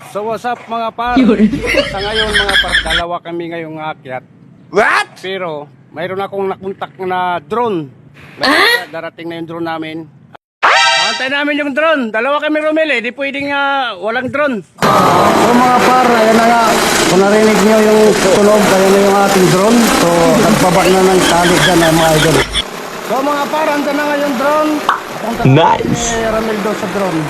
So what's up mga par? Sa ngayon mga par, dalawa kami ngayong aakyat. What? Pero mayroon akong nakontak na drone. Darating na yung drone namin. Antay namin yung drone. Dalawa kami Romel di pwedeng walang drone. So mga par, ayan na nga. Kung narinig nyo yung tunog, ayan na yung ating drone. So nagbaba na ng tali dyan mga idol. So mga par, anda na nga yung drone. Punta Nice. ni Romel doon sa drone.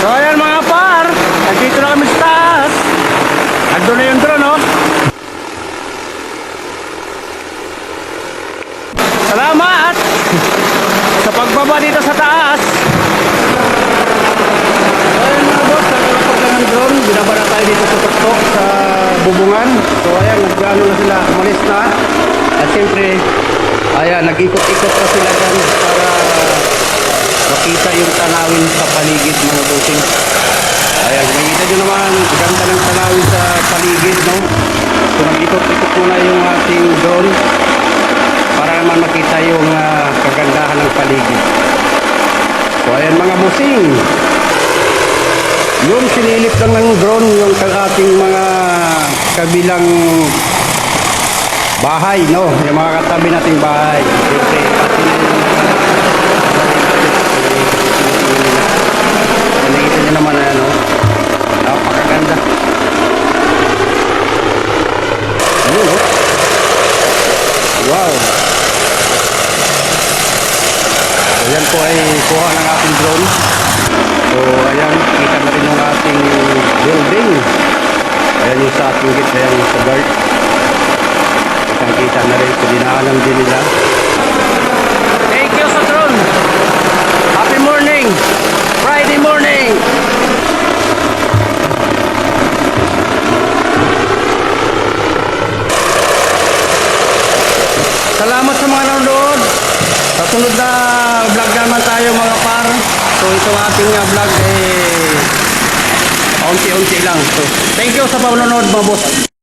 So ayan mga par, nandito na kami sa taas. Andun na yung drone, oh. Salamat sa pagbaba dito sa taas. So ayan mga boss, nagpapag lang ng drone. Binaba na tayo dito sa tuktok sa bubungan. So ayan, nag-ano na sila, umalis na. At siyempre, ayan, nag-ikot-ikot pa sila dyan para makita yung tanawin sa paligid mga bossing. Ayan, nakikita nyo naman, ganda ng tanawin sa paligid, no? So nag-ikot-ikot muna yung ating drone para naman makita yung kagandahan ng paligid. So ayan mga bossing, yung sinilip lang ng drone yung ating mga kabilang bahay, no? Yung mga katabi nating bahay. Siyempre, pati na yung nakikita nyo naman na ano, napakaganda. Ayun, oh. Wow. So yan po ay kuha ng ating drone. So ayan, kita na rin yung ating building. Ayan yung sa ating gate, ayan yung sa guard. Kita na rin, so dinaanan din nila. Thank you sa drone. Happy morning, Friday morning. Salamat sa mga nanonood. Sa sunod na vlog naman tayo mga par. So itong ating vlog unti-unti lang. So thank you sa panonood mga boss.